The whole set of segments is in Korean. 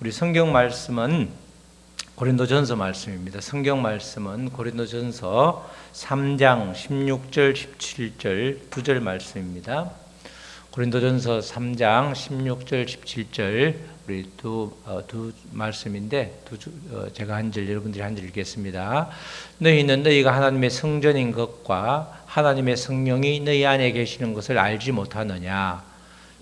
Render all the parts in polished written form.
우리 성경 말씀은 고린도전서 말씀입니다. 성경 말씀은 고린도전서 3장 16절 17절 2절 말씀입니다. 고린도전서 3장 16절 17절 우리 두 말씀인데 제가 한 절 여러분들이 한 절 읽겠습니다. 너희는 너희가 하나님의 성전인 것과 하나님의 성령이 너희 안에 계시는 것을 알지 못하느냐.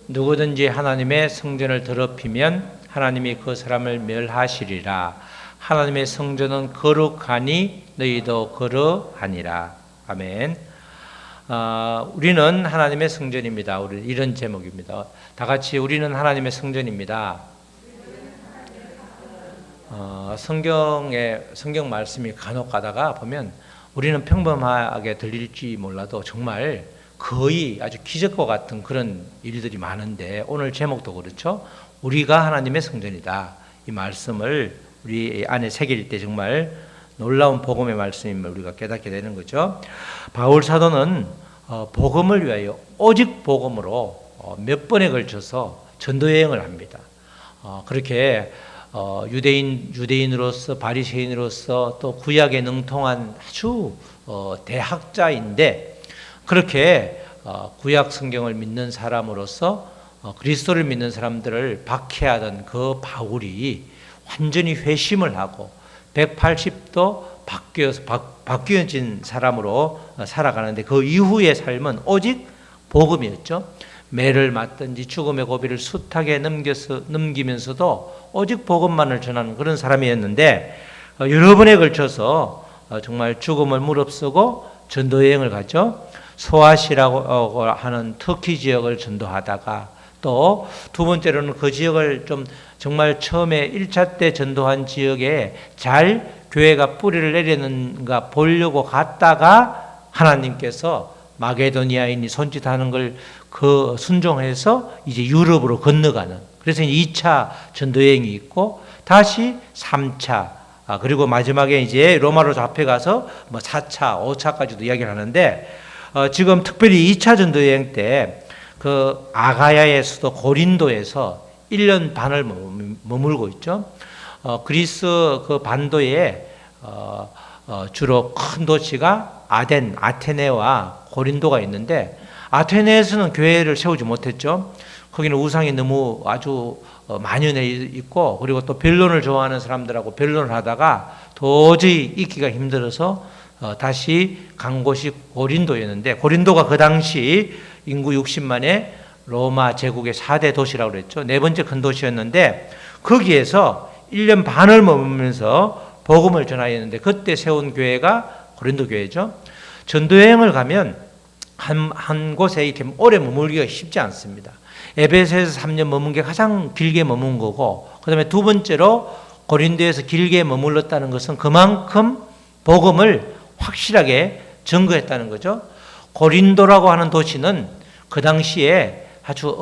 누구든지 하나님의 성전을 더럽히면 하나님이 그 사람을 멸하시리라. 하나님의 성전은 거룩하니 너희도 거룩하니라. 아멘. 우리는 하나님의 성전입니다. 우리 이런 제목입니다. 다 같이 우리는 하나님의 성전입니다. 성경 말씀이 간혹 가다가 보면 우리는 평범하게 들릴지 몰라도 정말 거의 아주 기적과 같은 그런 일들이 많은데 오늘 제목도 그렇죠. 우리가 하나님의 성전이다. 이 말씀을 우리 안에 새길 때 정말 놀라운 복음의 말씀임을 우리가 깨닫게 되는 거죠. 바울 사도는 복음을 위하여 오직 복음으로 몇 번에 걸쳐서 전도 여행을 합니다. 그렇게 유대인으로서 바리새인으로서 또 구약에 능통한 아주 대학자인데 그렇게 구약 성경을 믿는 사람으로서 그리스도를 믿는 사람들을 박해하던 그 바울이 완전히 회심을 하고 180도 바뀌어진 사람으로 살아가는데 그 이후의 삶은 오직 복음이었죠. 매를 맞든지 죽음의 고비를 숱하게 넘기면서도 오직 복음만을 전하는 그런 사람이었는데 여러 번에 걸쳐서 정말 죽음을 무릅쓰고 전도여행을 갔죠. 소아시라고 하는 터키 지역을 전도하다가 또 두 번째로는 그 지역을 좀 정말 처음에 1차 때 전도한 지역에 잘 교회가 뿌리를 내리는가 보려고 갔다가 하나님께서 마게도니아인이 손짓하는 걸 그 순종해서 이제 유럽으로 건너가는, 그래서 2차 전도여행이 있고 다시 3차 그리고 마지막에 이제 로마로 잡혀가서 4차 5차까지도 이야기를 하는데 지금 특별히 2차 전도여행 때 그 아가야의 수도 고린도에서 1년 반을 머물고 있죠. 그리스 그 반도에 주로 큰 도시가 아테네와 고린도가 있는데 아테네에서는 교회를 세우지 못했죠. 거기는 우상이 너무 아주 만연해 있고 그리고 또 변론을 좋아하는 사람들하고 변론을 하다가 도저히 있기가 힘들어서 다시 간 곳이 고린도였는데 고린도가 그 당시 인구 60만의 로마 제국의 4대 도시라고 그랬죠. 네 번째 큰 도시였는데 거기에서 1년 반을 머물면서 복음을 전하였는데 그때 세운 교회가 고린도 교회죠. 전도여행을 가면 한 곳에 이렇게 오래 머물기가 쉽지 않습니다. 에베소에서 3년 머문 게 가장 길게 머문 거고 그 다음에 두 번째로 고린도에서 길게 머물렀다는 것은 그만큼 복음을 확실하게 증거했다는 거죠. 고린도라고 하는 도시는 그 당시에 아주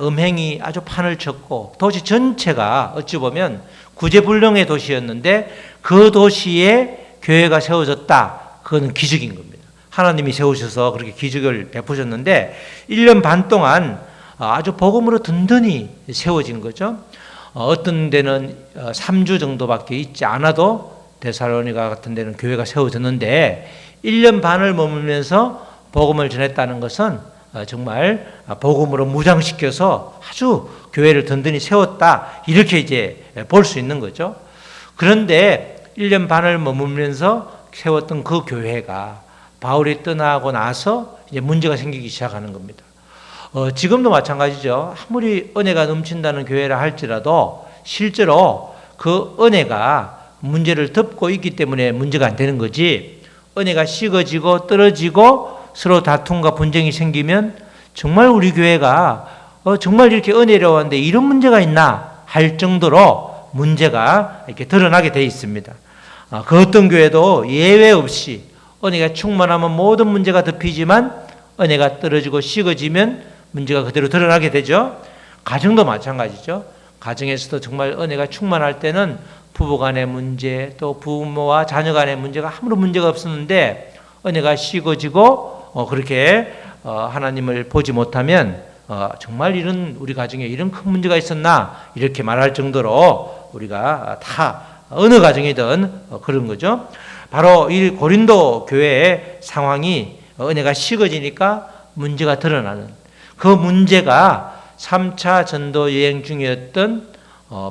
음행이 아주 판을 쳤고 도시 전체가 어찌 보면 구제불능의 도시였는데 그 도시에 교회가 세워졌다. 그건 기적인 겁니다. 하나님이 세우셔서 그렇게 기적을 베푸셨는데 1년 반 동안 아주 복음으로 든든히 세워진 거죠. 어떤 데는 3주 정도밖에 있지 않아도 데살로니가 같은 데는 교회가 세워졌는데 1년 반을 머물면서 복음을 전했다는 것은 정말 복음으로 무장시켜서 아주 교회를 든든히 세웠다 이렇게 이제 볼 수 있는 거죠. 그런데 1년 반을 머물면서 세웠던 그 교회가 바울이 떠나고 나서 이제 문제가 생기기 시작하는 겁니다. 지금도 마찬가지죠. 아무리 은혜가 넘친다는 교회라 할지라도 실제로 그 은혜가 문제를 덮고 있기 때문에 문제가 안 되는 거지, 은혜가 식어지고 떨어지고 서로 다툼과 분쟁이 생기면 정말 우리 교회가 정말 이렇게 은혜로웠는데 이런 문제가 있나 할 정도로 문제가 이렇게 드러나게 되어 있습니다. 그 어떤 교회도 예외 없이 은혜가 충만하면 모든 문제가 덮이지만 은혜가 떨어지고 식어지면 문제가 그대로 드러나게 되죠. 가정도 마찬가지죠. 가정에서도 정말 은혜가 충만할 때는 부부 간의 문제 또 부모와 자녀 간의 문제가 아무런 문제가 없었는데 은혜가 식어지고 그렇게 하나님을 보지 못하면 정말 이런 우리 가정에 이런 큰 문제가 있었나 이렇게 말할 정도로 우리가 다 어느 가정이든 그런 거죠. 바로 이 고린도 교회의 상황이 은혜가 식어지니까 문제가 드러나는 그 문제가 3차 전도 여행 중이었던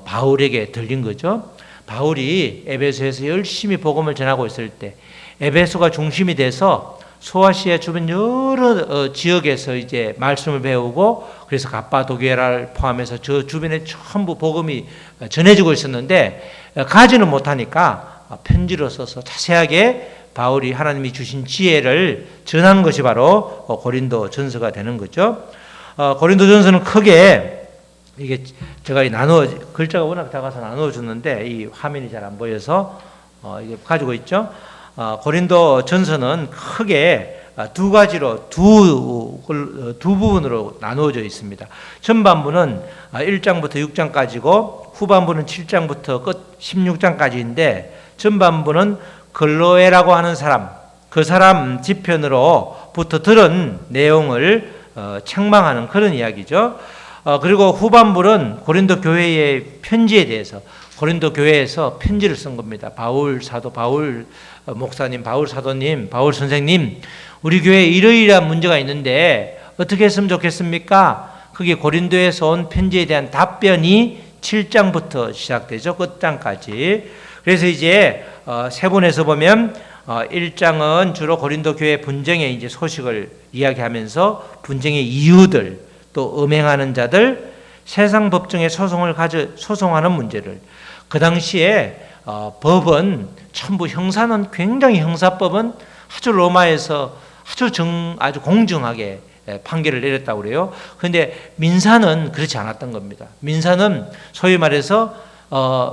바울에게 들린 거죠. 바울이 에베소에서 열심히 복음을 전하고 있을 때 에베소가 중심이 돼서 소아시아 주변 여러 지역에서 이제 말씀을 배우고 그래서 갑바도기아를 포함해서 저 주변에 전부 복음이 전해지고 있었는데 가지는 못하니까 편지로 써서 자세하게 바울이 하나님이 주신 지혜를 전한 것이 바로 고린도 전서가 되는 거죠. 고린도 전서는 크게 이게 제가 글자가 워낙 작아서 나누어 줬는데 이 화면이 잘 안 보여서 이게 가지고 있죠. 고린도 전서는 크게 두 가지로 두 부분으로 나누어져 있습니다. 전반부는 1장부터 6장까지고 후반부는 7장부터 끝 16장까지인데 전반부는 글로에라고 하는 사람, 그 사람 지편으로부터 들은 내용을 책망하는 그런 이야기죠. 그리고 후반부는 고린도 교회의 편지에 대해서 고린도 교회에서 편지를 쓴 겁니다. 바울 사도, 바울 목사님, 바울 사도님, 바울 선생님, 우리 교회에 이러이러한 문제가 있는데 어떻게 했으면 좋겠습니까? 그게 고린도에서 온 편지에 대한 답변이 7장부터 시작되죠. 끝장까지. 그래서 이제 세분에서 보면 1장은 주로 고린도 교회 분쟁의 이제 소식을 이야기하면서 분쟁의 이유들, 또 음행하는 자들, 세상 법정에 소송하는 문제를. 그 당시에 법은 전부 형사는 굉장히 형사법은 아주 로마에서 아주 공정하게 판결을 내렸다고 그래요. 그런데 민사는 그렇지 않았던 겁니다. 민사는 소위 말해서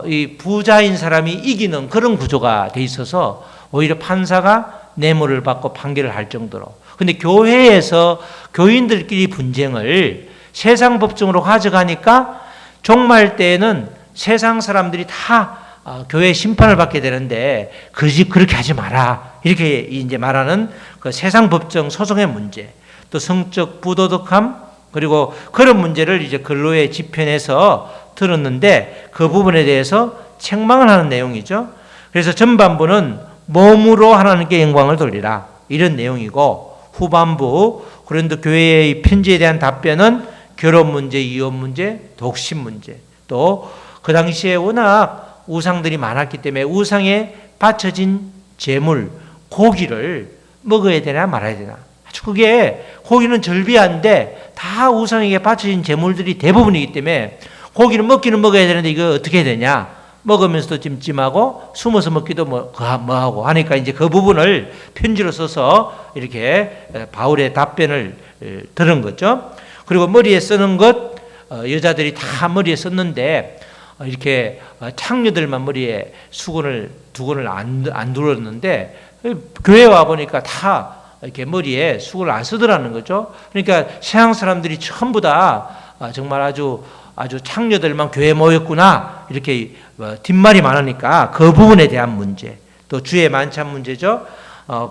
이 부자인 사람이 이기는 그런 구조가 돼 있어서 오히려 판사가 뇌물을 받고 판결을 할 정도로. 근데 교회에서 교인들끼리 분쟁을 세상 법정으로 가져가니까 종말 때에는 세상 사람들이 다 교회 심판을 받게 되는데 그렇게 하지 마라. 이렇게 이제 말하는 그 세상 법정 소송의 문제, 또 성적 부도덕함, 그리고 그런 문제를 이제 근로의 지편에서 들었는데 그 부분에 대해서 책망을 하는 내용이죠. 그래서 전반부는 몸으로 하나님께 영광을 돌리라 이런 내용이고 후반부 고린도 교회의 편지에 대한 답변은 결혼 문제, 이혼 문제, 독신 문제, 또 그 당시에 워낙 우상들이 많았기 때문에 우상에 바쳐진 제물, 고기를 먹어야 되나 말아야 되나. 아주 그게 고기는 절비한데 다 우상에게 바쳐진 제물들이 대부분이기 때문에 고기는 먹기는 먹어야 되는데 이거 어떻게 해야 되냐. 먹으면서도 찜찜하고 숨어서 먹기도 뭐하고 하니까 이제 그 부분을 편지로 써서 이렇게 바울의 답변을 들은 거죠. 그리고 머리에 쓰는 것 여자들이 다 머리에 썼는데 이렇게 창녀들만 머리에 두건을 안 둘었는데 교회 와 보니까 다 이렇게 머리에 수건을 안 쓰더라는 거죠. 그러니까 서양 사람들이 전부 다 정말 아주 창녀들만 교회에 모였구나 이렇게 뒷말이 많으니까 그 부분에 대한 문제, 또 주의 만찬 문제죠.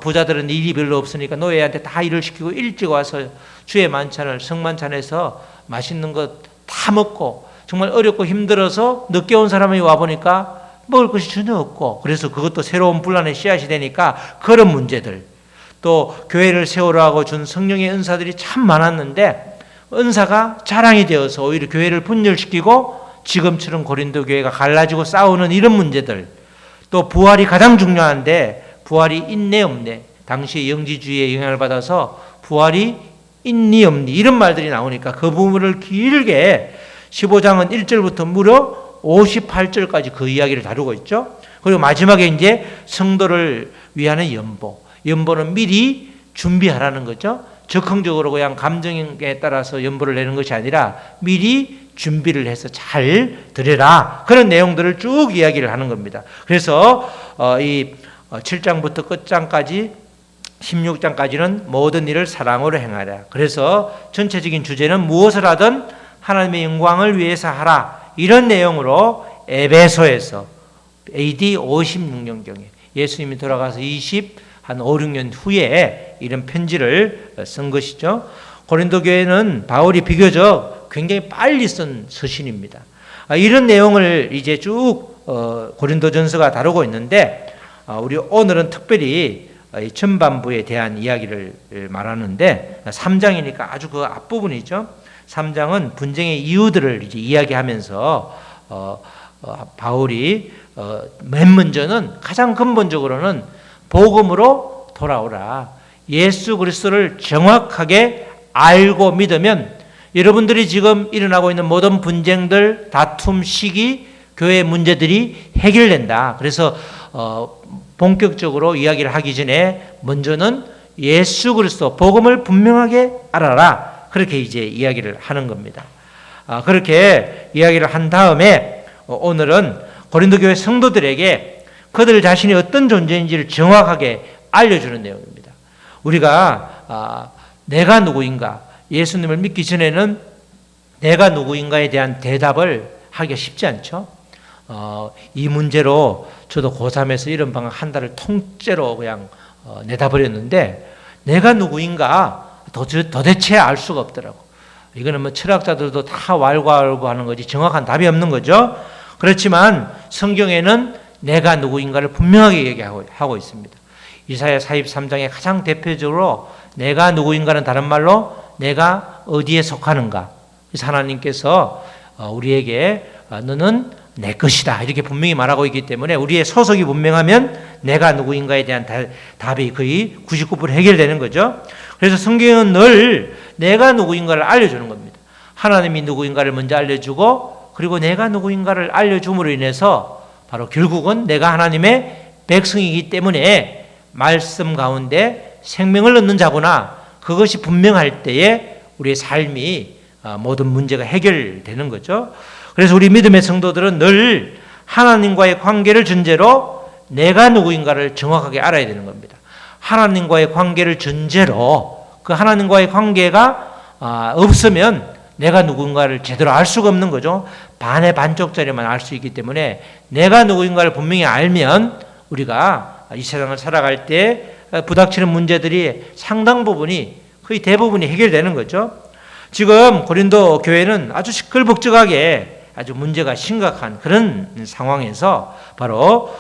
부자들은 일이 별로 없으니까 노예한테 다 일을 시키고 일찍 와서 주의 만찬을 성만찬에서 맛있는 것 다 먹고 정말 어렵고 힘들어서 늦게 온 사람이 와보니까 먹을 것이 전혀 없고 그래서 그것도 새로운 분란의 씨앗이 되니까 그런 문제들, 또 교회를 세우려 하고 준 성령의 은사들이 참 많았는데 은사가 자랑이 되어서 오히려 교회를 분열시키고 지금처럼 고린도 교회가 갈라지고 싸우는 이런 문제들, 또 부활이 가장 중요한데 부활이 있네 없네, 당시 영지주의의 영향을 받아서 부활이 있니 없니 이런 말들이 나오니까 그 부분을 길게 15장은 1절부터 무려 58절까지 그 이야기를 다루고 있죠. 그리고 마지막에 이제 성도를 위하는 연보는 미리 준비하라는 거죠. 적극적으로 그냥 감정에 따라서 연보를 내는 것이 아니라 미리 준비를 해서 잘 드려라. 그런 내용들을 쭉 이야기를 하는 겁니다. 그래서 이 7장부터 끝장까지 16장까지는 모든 일을 사랑으로 행하라. 그래서 전체적인 주제는 무엇을 하든 하나님의 영광을 위해서 하라. 이런 내용으로 에베소에서 AD 56년경에 예수님이 돌아가서 5, 6년 후에 이런 편지를 쓴 것이죠. 고린도 교회는 바울이 비교적 굉장히 빨리 쓴 서신입니다. 이런 내용을 이제 쭉 고린도전서가 다루고 있는데 우리 오늘은 특별히 전반부에 대한 이야기를 말하는데 3장이니까 아주 그 앞부분이죠. 3장은 분쟁의 이유들을 이제 이야기하면서 바울이 맨 먼저는 가장 근본적으로는 복음으로 돌아오라. 예수 그리스도를 정확하게 알고 믿으면 여러분들이 지금 일어나고 있는 모든 분쟁들, 다툼, 시기, 교회 문제들이 해결된다. 그래서 본격적으로 이야기를 하기 전에 먼저는 예수 그리스도 복음을 분명하게 알아라. 그렇게 이제 이야기를 하는 겁니다. 그렇게 이야기를 한 다음에 오늘은 고린도 교회 성도들에게 그들 자신이 어떤 존재인지를 정확하게 알려주는 내용입니다. 우리가 내가 누구인가, 예수님을 믿기 전에는 내가 누구인가에 대한 대답을 하기가 쉽지 않죠. 이 문제로 저도 고3에서 이런 방학 한 달을 통째로 그냥 내다버렸는데 내가 누구인가 도대체 알 수가 없더라고. 이거는 뭐 철학자들도 다 왈가왈부하는 거지 정확한 답이 없는 거죠. 그렇지만 성경에는 내가 누구인가를 분명하게 얘기하고 있습니다. 이사야 43장에 가장 대표적으로 내가 누구인가는 다른 말로 내가 어디에 속하는가. 그래서 하나님께서 우리에게 너는 내 것이다 이렇게 분명히 말하고 있기 때문에 우리의 소속이 분명하면 내가 누구인가에 대한 답이 거의 99% 해결되는 거죠. 그래서 성경은 늘 내가 누구인가를 알려주는 겁니다. 하나님이 누구인가를 먼저 알려주고 그리고 내가 누구인가를 알려줌으로 인해서 바로 결국은 내가 하나님의 백성이기 때문에 말씀 가운데 생명을 얻는 자구나 그것이 분명할 때에 우리의 삶이 모든 문제가 해결되는 거죠. 그래서 우리 믿음의 성도들은 늘 하나님과의 관계를 전제로 내가 누구인가를 정확하게 알아야 되는 겁니다. 하나님과의 관계를 전제로 그 하나님과의 관계가 없으면 내가 누군가를 제대로 알 수가 없는 거죠. 반의 반쪽짜리만 알 수 있기 때문에 내가 누구인가를 분명히 알면 우리가 이 세상을 살아갈 때 부닥치는 문제들이 상당 부분이 거의 대부분이 해결되는 거죠. 지금 고린도 교회는 아주 시끌벅적하게 아주 문제가 심각한 그런 상황에서 바로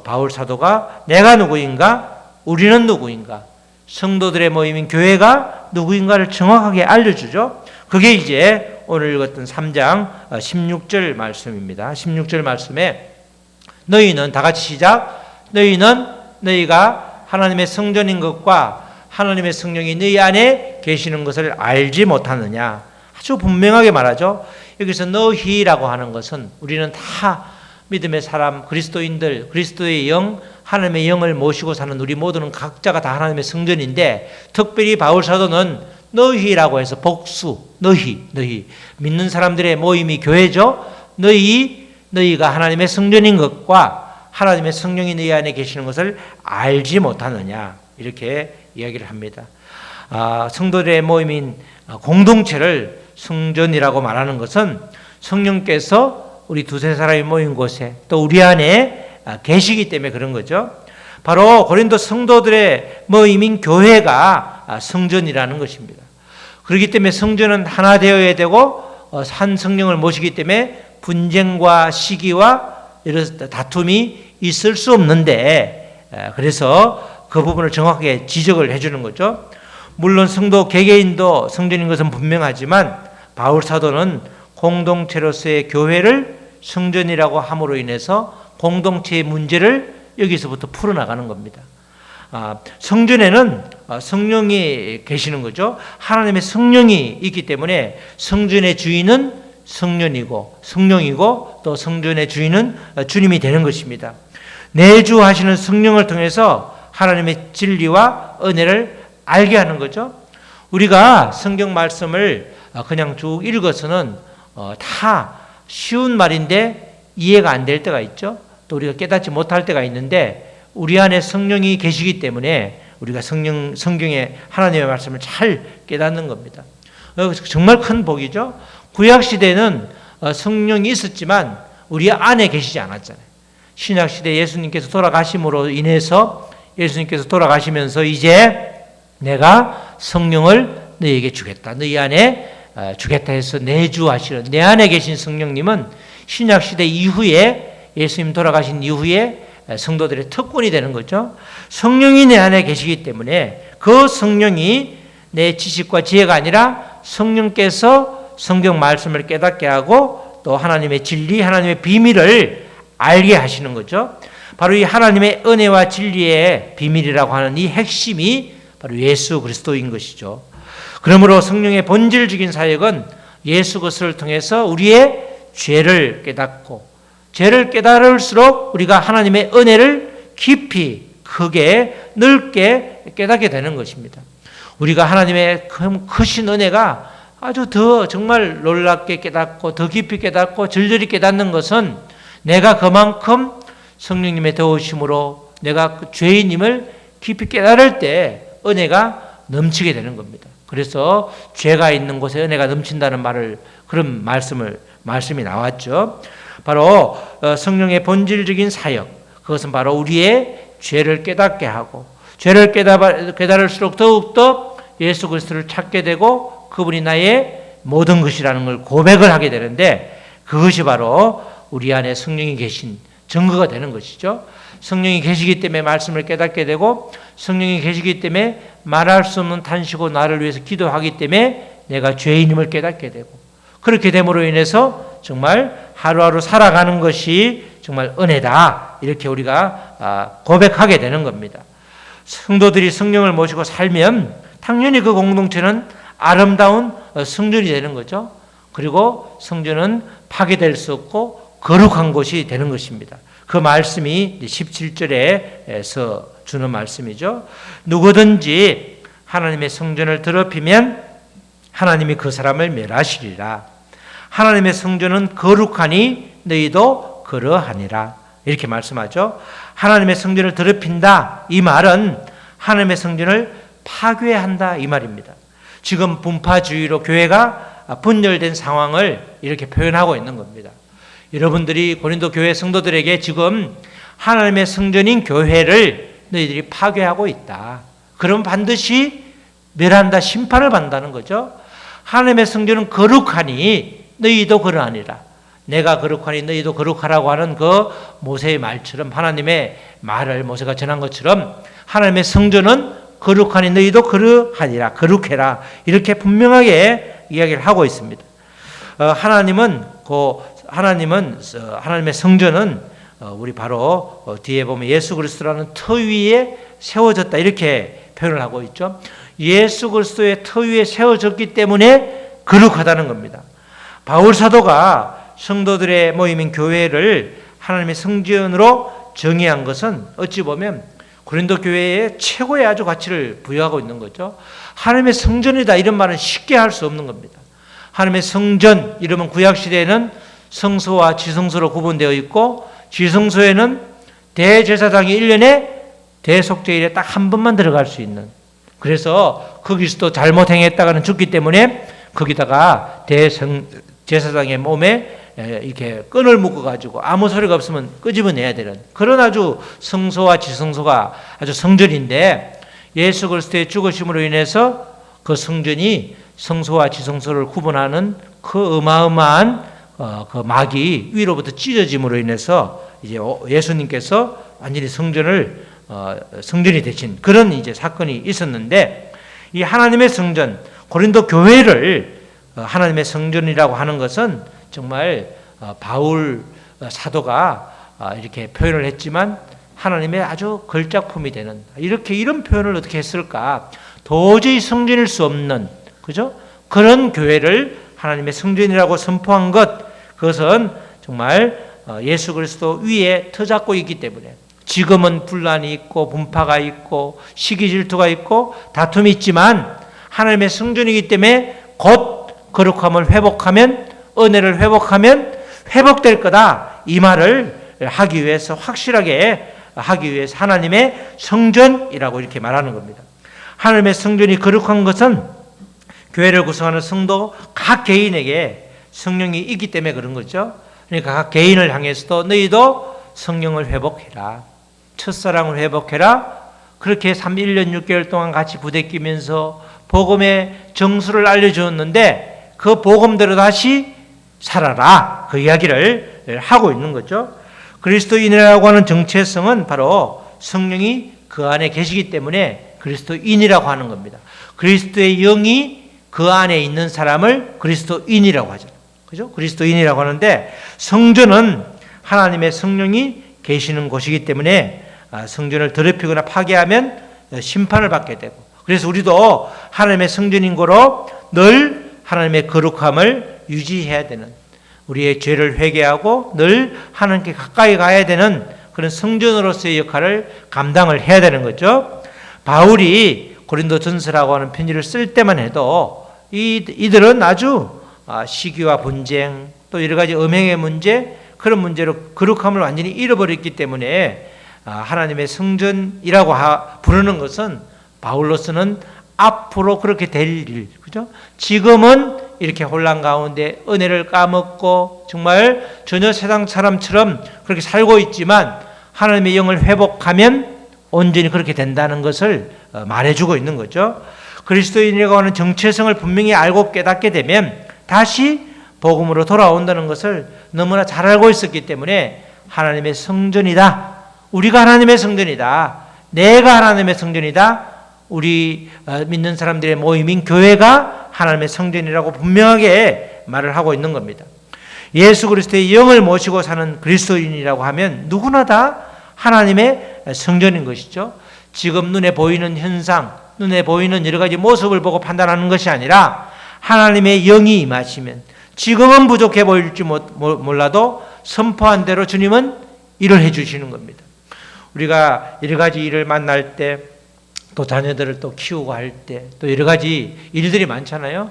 바울 사도가 내가 누구인가, 우리는 누구인가, 성도들의 모임인 교회가 누구인가를 정확하게 알려주죠. 그게 이제 오늘 읽었던 3장 16절 말씀입니다. 16절 말씀에 너희는 다 같이 시작. 너희가 하나님의 성전인 것과 하나님의 성령이 너희 안에 계시는 것을 알지 못하느냐. 아주 분명하게 말하죠. 여기서 너희라고 하는 것은 우리는 다 믿음의 사람, 그리스도인들, 그리스도의 영, 하나님의 영을 모시고 사는 우리 모두는 각자가 다 하나님의 성전인데 특별히 바울 사도는 너희라고 해서 복수, 너희 믿는 사람들의 모임이 교회죠. 너희가 하나님의 성전인 것과 하나님의 성령이 너희 안에 계시는 것을 알지 못하느냐 이렇게 이야기를 합니다. 성도들의 모임인 공동체를 성전이라고 말하는 것은 성령께서 우리 두세 사람이 모인 곳에 또 우리 안에 계시기 때문에 그런 거죠. 바로 고린도 성도들의 모임인 교회가 성전이라는 것입니다. 그렇기 때문에 성전은 하나 되어야 되고 한 성령을 모시기 때문에 분쟁과 시기와 이런 다툼이 있을 수 없는데 그래서 그 부분을 정확하게 지적을 해주는 거죠. 물론 성도 개개인도 성전인 것은 분명하지만 바울 사도는 공동체로서의 교회를 성전이라고 함으로 인해서 공동체의 문제를 여기서부터 풀어나가는 겁니다. 성전에는 성령이 계시는 거죠. 하나님의 성령이 있기 때문에 성전의 주인은 성령이고 또 성전의 주인은 주님이 되는 것입니다. 내주하시는 성령을 통해서 하나님의 진리와 은혜를 알게 하는 거죠. 우리가 성경 말씀을 그냥 쭉 읽어서는 다 쉬운 말인데 이해가 안 될 때가 있죠. 또 우리가 깨닫지 못할 때가 있는데 우리 안에 성령이 계시기 때문에 우리가 성경의 하나님의 말씀을 잘 깨닫는 겁니다. 정말 큰 복이죠. 구약시대는 성령이 있었지만 우리 안에 계시지 않았잖아요. 신약시대 예수님께서 돌아가심으로 인해서 예수님께서 돌아가시면서 이제 내가 성령을 너희에게 주겠다. 너희 안에 주겠다 해서 내주하시는 내 안에 계신 성령님은 신약시대 이후에 예수님 돌아가신 이후에 성도들의 특권이 되는 거죠. 성령이 내 안에 계시기 때문에 그 성령이 내 지식과 지혜가 아니라 성령께서 성경 말씀을 깨닫게 하고 또 하나님의 진리, 하나님의 비밀을 알게 하시는 거죠. 바로 이 하나님의 은혜와 진리의 비밀이라고 하는 이 핵심이 바로 예수 그리스도인 것이죠. 그러므로 성령의 본질적인 사역은 예수 그리스도를 통해서 우리의 죄를 깨닫고 죄를 깨달을수록 우리가 하나님의 은혜를 깊이 크게 넓게 깨닫게 되는 것입니다. 우리가 하나님의 크신 은혜가 아주 더 정말 놀랍게 깨닫고 더 깊이 깨닫고 절절히 깨닫는 것은 내가 그만큼 성령님의 도우심으로 내가 그 죄인임을 깊이 깨달을 때 은혜가 넘치게 되는 겁니다. 그래서 죄가 있는 곳에 은혜가 넘친다는 그런 말씀이 나왔죠. 바로 성령의 본질적인 사역, 그것은 바로 우리의 죄를 깨닫게 하고 죄를 깨달을수록 더욱더 예수 그리스도를 찾게 되고 그분이 나의 모든 것이라는 걸 고백을 하게 되는데 그것이 바로 우리 안에 성령이 계신 증거가 되는 것이죠. 성령이 계시기 때문에 말씀을 깨닫게 되고 성령이 계시기 때문에 말할 수 없는 탄식으로 나를 위해서 기도하기 때문에 내가 죄인임을 깨닫게 되고 그렇게 됨으로 인해서 정말 하루하루 살아가는 것이 정말 은혜다 이렇게 우리가 고백하게 되는 겁니다. 성도들이 성령을 모시고 살면 당연히 그 공동체는 아름다운 성전이 되는 거죠. 그리고 성전은 파괴될 수 없고 거룩한 곳이 되는 것입니다. 그 말씀이 17절에서 주는 말씀이죠. 누구든지 하나님의 성전을 더럽히면 하나님이 그 사람을 멸하시리라. 하나님의 성전은 거룩하니 너희도 그러하니라. 이렇게 말씀하죠. 하나님의 성전을 더럽힌다. 이 말은 하나님의 성전을 파괴한다 이 말입니다. 지금 분파주의로 교회가 분열된 상황을 이렇게 표현하고 있는 겁니다. 여러분들이 고린도 교회 성도들에게 지금 하나님의 성전인 교회를 너희들이 파괴하고 있다. 그럼 반드시 멸한다, 심판을 받는다는 거죠. 하나님의 성전은 거룩하니 너희도 그러하니라. 내가 거룩하니 너희도 거룩하라고 하는 그 모세의 말처럼 하나님의 말을 모세가 전한 것처럼 하나님의 성전은 거룩하니 너희도 그러하니라. 거룩해라. 이렇게 분명하게 이야기를 하고 있습니다. 하나님의 성전은 우리 바로 뒤에 보면 예수 그리스도라는 터 위에 세워졌다 이렇게 표현을 하고 있죠. 예수 그리스도의 터 위에 세워졌기 때문에 거룩하다는 겁니다. 바울 사도가 성도들의 모임인 교회를 하나님의 성전으로 정의한 것은 어찌 보면 고린도 교회의 최고의 아주 가치를 부여하고 있는 거죠. 하나님의 성전이다 이런 말은 쉽게 할 수 없는 겁니다. 하나님의 성전 이러면 구약시대에는 성소와 지성소로 구분되어 있고 지성소에는 대제사장이 1년에 대속죄일에 딱 한 번만 들어갈 수 있는, 그래서 거기서도 잘못 행했다가는 죽기 때문에 거기다가 제사장의 몸에 이렇게 끈을 묶어가지고 아무 소리가 없으면 끄집어내야 되는 그런 아주 성소와 지성소가 아주 성전인데 예수 그리스도의 죽으심으로 인해서 그 성전이 성소와 지성소를 구분하는 그 어마어마한 그 막이 위로부터 찢어짐으로 인해서 이제 예수님께서 완전히 성전이 되신 그런 이제 사건이 있었는데 이 하나님의 성전 고린도 교회를 하나님의 성전이라고 하는 것은 정말 바울 사도가 이렇게 표현을 했지만 하나님의 아주 걸작품이 되는 이런 표현을 어떻게 했을까? 도저히 성전일 수 없는 그죠? 그런 교회를 하나님의 성전이라고 선포한 그것은 정말 예수 그리스도 위에 터잡고 있기 때문에 지금은 분란이 있고 분파가 있고 시기 질투가 있고 다툼이 있지만 하나님의 성전이기 때문에 곧 거룩함을 회복하면 은혜를 회복하면 회복될 거다 이 말을 하기 위해서 확실하게 하기 위해서 하나님의 성전이라고 이렇게 말하는 겁니다. 하나님의 성전이 거룩한 것은 교회를 구성하는 성도 각 개인에게 성령이 있기 때문에 그런 거죠. 그러니까 각 개인을 향해서도 너희도 성령을 회복해라. 첫사랑을 회복해라. 그렇게 1년 6개월 동안 같이 부대끼면서 복음의 정수를 알려주었는데 그 복음대로 다시 살아라, 그 이야기를 하고 있는 거죠. 그리스도인이라고 하는 정체성은 바로 성령이 그 안에 계시기 때문에 그리스도인이라고 하는 겁니다. 그리스도의 영이 그 안에 있는 사람을 그리스도인이라고 하죠. 그죠? 그리스도인이라고 하는데, 성전은 하나님의 성령이 계시는 곳이기 때문에 성전을 더럽히거나 파괴하면 심판을 받게 되고, 그래서 우리도 하나님의 성전인 거로 늘 하나님의 거룩함을 유지해야 되는, 우리의 죄를 회개하고 늘 하나님께 가까이 가야 되는 그런 성전으로서의 역할을 감당을 해야 되는 거죠. 바울이 고린도전서라고 하는 편지를 쓸 때만 해도 이들은 아주 시기와 분쟁, 또 여러 가지 음행의 문제, 그런 문제로 거룩함을 완전히 잃어버렸기 때문에 하나님의 성전이라고 부르는 것은 바울로서는 앞으로 그렇게 될 일, 그죠? 지금은 이렇게 혼란 가운데 은혜를 까먹고 정말 전혀 세상 사람처럼 그렇게 살고 있지만 하나님의 영을 회복하면 온전히 그렇게 된다는 것을 말해주고 있는 거죠. 그리스도인이라고 하는 정체성을 분명히 알고 깨닫게 되면 다시 복음으로 돌아온다는 것을 너무나 잘 알고 있었기 때문에 하나님의 성전이다, 우리가 하나님의 성전이다, 내가 하나님의 성전이다, 우리 믿는 사람들의 모임인 교회가 하나님의 성전이라고 분명하게 말을 하고 있는 겁니다. 예수 그리스도의 영을 모시고 사는 그리스도인이라고 하면 누구나 다 하나님의 성전인 것이죠. 지금 눈에 보이는 현상, 눈에 보이는 여러 가지 모습을 보고 판단하는 것이 아니라 하나님의 영이 임하시면 지금은 부족해 보일지 몰라도 선포한 대로 주님은 일을 해주시는 겁니다. 우리가 여러 가지 일을 만날 때, 또 자녀들을 또 키우고 할 때, 또 여러 가지 일들이 많잖아요.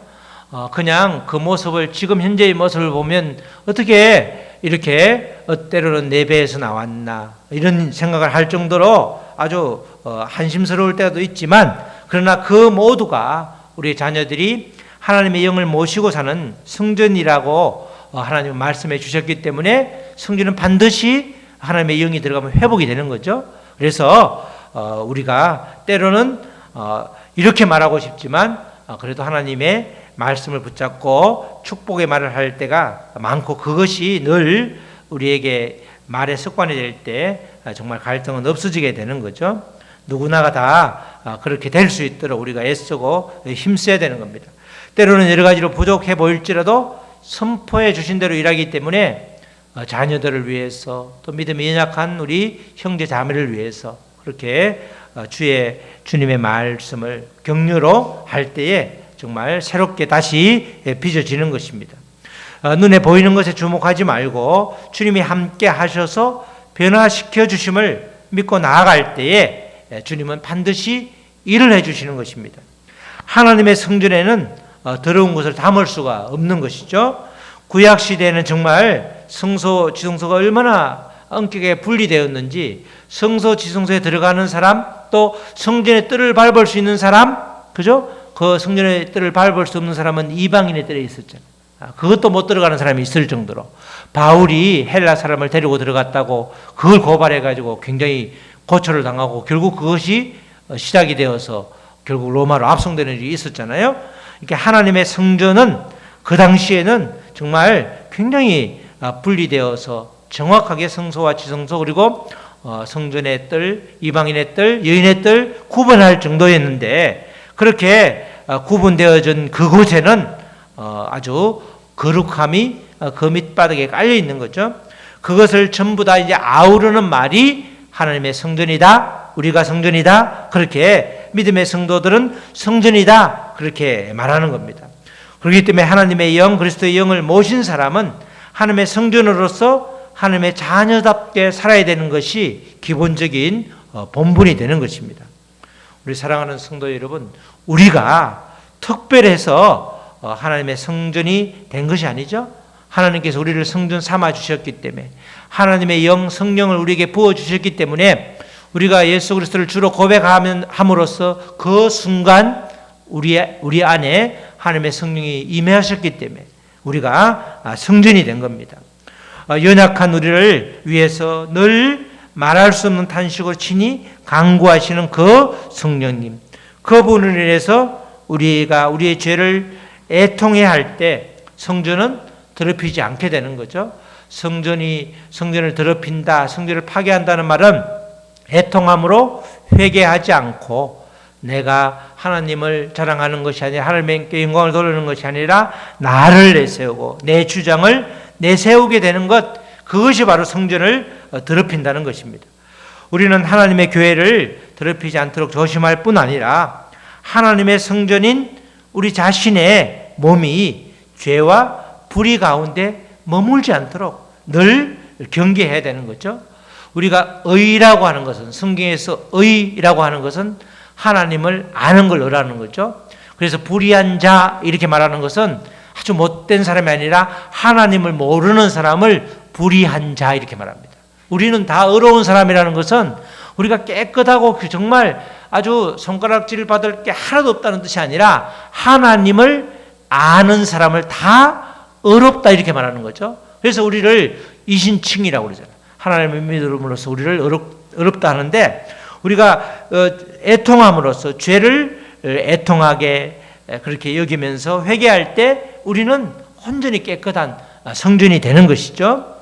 그냥 그 모습을, 지금 현재의 모습을 보면 어떻게 이렇게 때로는 내 배에서 나왔나, 이런 생각을 할 정도로 아주 한심스러울 때도 있지만, 그러나 그 모두가 우리 자녀들이 하나님의 영을 모시고 사는 성전이라고 하나님은 말씀해 주셨기 때문에 성전은 반드시 하나님의 영이 들어가면 회복이 되는 거죠. 그래서 우리가 때로는 이렇게 말하고 싶지만 그래도 하나님의 말씀을 붙잡고 축복의 말을 할 때가 많고, 그것이 늘 우리에게 말의 습관이 될 때 정말 갈등은 없어지게 되는 거죠. 누구나가 다 그렇게 될 수 있도록 우리가 애쓰고 힘써야 되는 겁니다. 때로는 여러 가지로 부족해 보일지라도 선포해 주신 대로 일하기 때문에 자녀들을 위해서, 또 믿음이 연약한 우리 형제 자매를 위해서 그렇게 주님의 말씀을 격려로 할 때에 정말 새롭게 다시 빚어지는 것입니다. 눈에 보이는 것에 주목하지 말고 주님이 함께 하셔서 변화시켜 주심을 믿고 나아갈 때에 주님은 반드시 일을 해주시는 것입니다. 하나님의 성전에는 더러운 것을 담을 수가 없는 것이죠. 구약 시대에는 정말 성소, 지성소가 얼마나 엄격하게 분리되었는지, 성소, 지성소에 들어가는 사람, 또 성전의 뜰을 밟을 수 있는 사람, 그죠? 그 성전의 뜰을 밟을 수 없는 사람은 이방인의 뜰에 있었잖아요. 그것도 못 들어가는 사람이 있을 정도로 바울이 헬라 사람을 데리고 들어갔다고 그걸 고발해가지고 굉장히 고초를 당하고 결국 그것이 시작이 되어서 결국 로마로 압송되는 일이 있었잖아요. 이렇게 하나님의 성전은 그 당시에는 정말 굉장히 분리되어서 정확하게 성소와 지성소, 그리고 성전의 뜰, 이방인의 뜰, 여인의 뜰 구분할 정도였는데, 그렇게 구분되어진 그곳에는 아주 거룩함이 그 밑바닥에 깔려 있는 거죠. 그것을 전부 다 이제 아우르는 말이 하나님의 성전이다, 우리가 성전이다, 그렇게 믿음의 성도들은 성전이다, 그렇게 말하는 겁니다. 그렇기 때문에 하나님의 영, 그리스도의 영을 모신 사람은 하나님의 성전으로서 하나님의 자녀답게 살아야 되는 것이 기본적인 본분이 되는 것입니다. 우리 사랑하는 성도 여러분, 우리가 특별해서 하나님의 성전이 된 것이 아니죠. 하나님께서 우리를 성전 삼아 주셨기 때문에, 하나님의 영, 성령을 우리에게 부어 주셨기 때문에 우리가 예수 그리스도를 주로 고백함으로써 그 순간 우리 안에 하나님의 성령이 임하셨기 때문에 우리가 성전이 된 겁니다. 연약한 우리를 위해서 늘 말할 수 없는 탄식으로 친히 간구하시는 그 성령님, 그분을 인해서 우리가 우리의 죄를 애통해야 할 때 성전은 더럽히지 않게 되는 거죠. 성전을 더럽힌다, 성전을 파괴한다는 말은 애통함으로 회개하지 않고 내가 하나님을 자랑하는 것이 아니라 하나님께 영광을 돌리는 것이 아니라 나를 내세우고 내 주장을 내세우게 되는 것, 그것이 바로 성전을 더럽힌다는 것입니다. 우리는 하나님의 교회를 더럽히지 않도록 조심할 뿐 아니라 하나님의 성전인 우리 자신의 몸이 죄와 불의 가운데 머물지 않도록 늘 경계해야 되는 거죠. 우리가 의라고 하는 것은, 성경에서 의라고 하는 것은 하나님을 아는 걸 의라는 거죠. 그래서 불의한 자 이렇게 말하는 것은 아주 못된 사람이 아니라 하나님을 모르는 사람을 불의한 자 이렇게 말합니다. 우리는 다 의로운 사람이라는 것은 우리가 깨끗하고 정말 아주 손가락질 받을 게 하나도 없다는 뜻이 아니라 하나님을 아는 사람을 다 의롭다 이렇게 말하는 거죠. 그래서 우리를 이신칭이라고 그러잖아요. 하나님을 믿음으로써 우리를 의롭다 하는데, 우리가 애통함으로써 죄를 애통하게 그렇게 여기면서 회개할 때 우리는 온전히 깨끗한 성전이 되는 것이죠.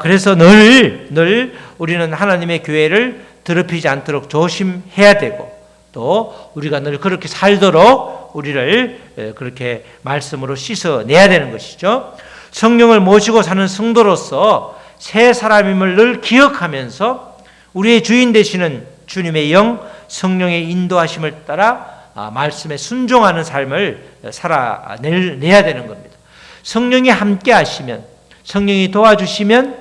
그래서 늘 우리는 하나님의 교회를 더럽히지 않도록 조심해야 되고, 또 우리가 늘 그렇게 살도록 우리를 그렇게 말씀으로 씻어내야 되는 것이죠. 성령을 모시고 사는 성도로서 새 사람임을 늘 기억하면서 우리의 주인 되시는 주님의 영, 성령의 인도하심을 따라 말씀에 순종하는 삶을 살아내야 되는 겁니다. 성령이 함께 하시면, 성령이 도와주시면,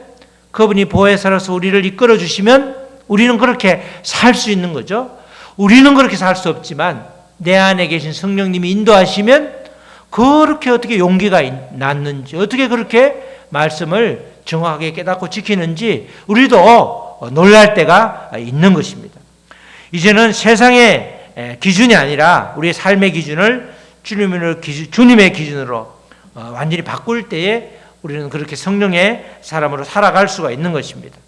그분이 보혜사로서 우리를 이끌어 주시면 우리는 그렇게 살 수 있는 거죠. 우리는 그렇게 살 수 없지만 내 안에 계신 성령님이 인도하시면 그렇게 어떻게 용기가 났는지, 어떻게 그렇게 말씀을 정확하게 깨닫고 지키는지 우리도 놀랄 때가 있는 것입니다. 이제는 세상의 기준이 아니라 우리의 삶의 기준을 주님의 기준으로 완전히 바꿀 때에 우리는 그렇게 성령의 사람으로 살아갈 수가 있는 것입니다.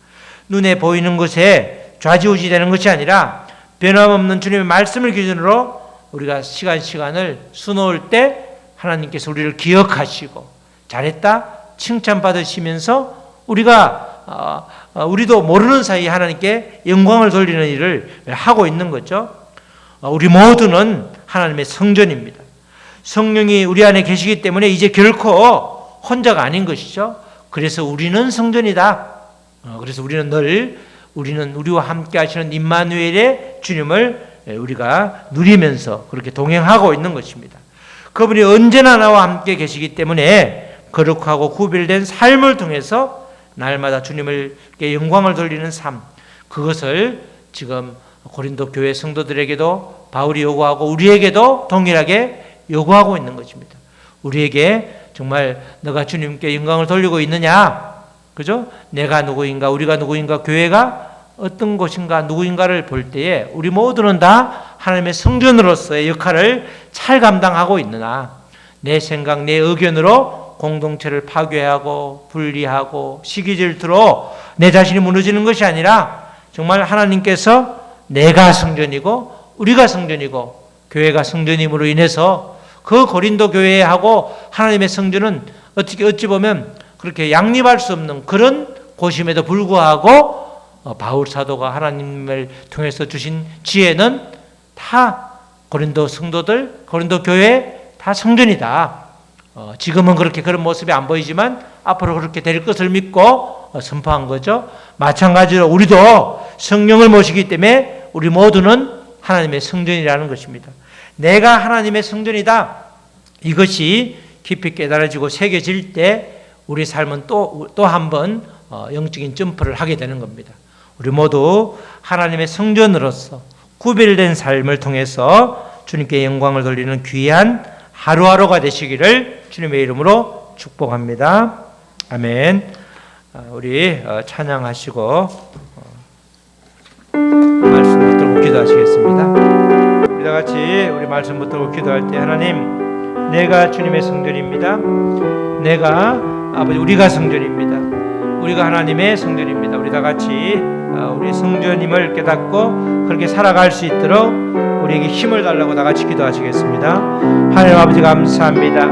눈에 보이는 것에 좌지우지되는 것이 아니라 변함없는 주님의 말씀을 기준으로 우리가 시간을 수놓을 때 하나님께서 우리를 기억하시고 잘했다 칭찬받으시면서 우리도 모르는 사이에 하나님께 영광을 돌리는 일을 하고 있는 거죠. 우리 모두는 하나님의 성전입니다. 성령이 우리 안에 계시기 때문에 이제 결코 혼자가 아닌 것이죠. 그래서 우리는 성전이다. 그래서 우리는 우리와 함께 하시는 임마누엘의 주님을 우리가 누리면서 그렇게 동행하고 있는 것입니다. 그분이 언제나 나와 함께 계시기 때문에 거룩하고 구별된 삶을 통해서 날마다 주님께 영광을 돌리는 삶, 그것을 지금 고린도 교회 성도들에게도 바울이 요구하고 우리에게도 동일하게 요구하고 있는 것입니다. 우리에게 정말 너가 주님께 영광을 돌리고 있느냐? 그죠? 내가 누구인가, 우리가 누구인가, 교회가 어떤 곳인가, 누구인가를 볼 때에 우리 모두는 다 하나님의 성전으로서의 역할을 잘 감당하고 있느냐? 내 생각, 내 의견으로 공동체를 파괴하고 분리하고 시기 질투로 내 자신이 무너지는 것이 아니라 정말 하나님께서 내가 성전이고 우리가 성전이고 교회가 성전임으로 인해서 그 고린도 교회하고 하나님의 성전은 어찌 보면 그렇게 양립할 수 없는 그런 곳임에도 불구하고 바울 사도가 하나님을 통해서 주신 지혜는 다 고린도 성도들, 고린도 교회 다 성전이다. 지금은 그런 모습이 안 보이지만 앞으로 그렇게 될 것을 믿고 선포한 거죠. 마찬가지로 우리도 성령을 모시기 때문에 우리 모두는 하나님의 성전이라는 것입니다. 내가 하나님의 성전이다. 이것이 깊이 깨달아지고 새겨질 때 우리 삶은 또 한 번 영적인 점프를 하게 되는 겁니다. 우리 모두 하나님의 성전으로서 구별된 삶을 통해서 주님께 영광을 돌리는 귀한 하루하루가 되시기를 주님의 이름으로 축복합니다. 아멘. 우리 찬양하시고 말씀 붙들고 기도하시겠습니다. 우리 다 같이 우리 말씀 붙들고 기도할 때, 하나님, 내가 주님의 성전입니다. 내가 아버지, 우리가 성전입니다. 우리가 하나님의 성전입니다. 우리 다 같이 우리 성전임을 깨닫고 그렇게 살아갈 수 있도록 우리에게 힘을 달라고 다 같이 기도하시겠습니다. 하나님 아버지 감사합니다.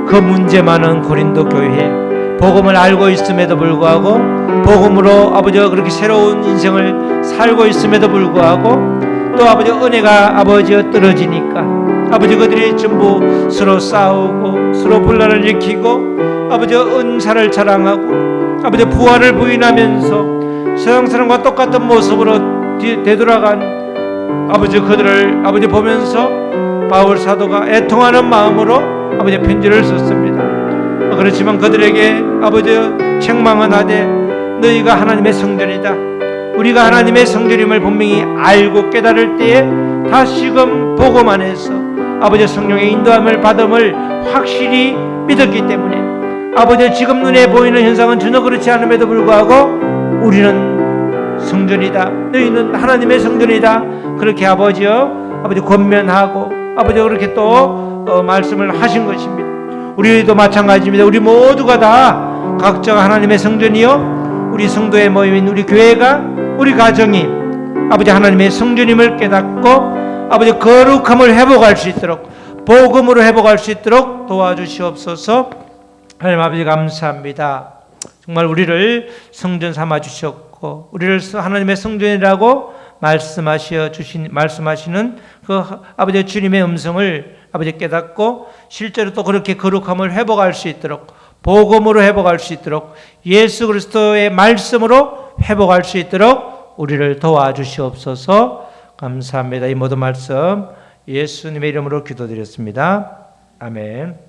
그 문제 많은 고린도 교회 복음을 알고 있음에도 불구하고 복음으로 아버지가 그렇게 새로운 인생을 살고 있음에도 불구하고 또 아버지 은혜가 아버지가 떨어지니까 아버지 그들이 전부 서로 싸우고 서로 분란을 일으키고 아버지 은사를 자랑하고 아버지 부활을 부인하면서 세상 사람과 똑같은 모습으로 되돌아간 아버지 그들을 아버지 보면서 바울 사도가 애통하는 마음으로 아버지 편지를 썼습니다. 그렇지만 그들에게 아버지 책망은 하되 너희가 하나님의 성전이다. 우리가 하나님의 성전임을 분명히 알고 깨달을 때에 다시금 복음 안에서 아버지 성령의 인도함을 받음을 확실히 믿었기 때문에 아버지 지금 눈에 보이는 현상은 전혀 그렇지 않음에도 불구하고 우리는 성전이다. 너희는 하나님의 성전이다. 그렇게 아버지여 아버지 권면하고 아버지 그렇게 또 말씀을 하신 것입니다. 우리도 마찬가지입니다. 우리 모두가 다 각자가 하나님의 성전이요 우리 성도의 모임인 우리 교회가 우리 가정이 아버지 하나님의 성전임을 깨닫고 아버지 거룩함을 회복할 수 있도록 복음으로 회복할 수 있도록 도와주시옵소서. 하나님 아버지 감사합니다. 정말 우리를 성전 삼아 주셨고 우리를 하나님의 성전이라고 말씀하시는 그 아버지 주님의 음성을 아버지 깨닫고 실제로 또 그렇게 거룩함을 회복할 수 있도록 복음으로 회복할 수 있도록 예수 그리스도의 말씀으로 회복할 수 있도록 우리를 도와주시옵소서. 감사합니다. 이 모든 말씀 예수님의 이름으로 기도드렸습니다. 아멘.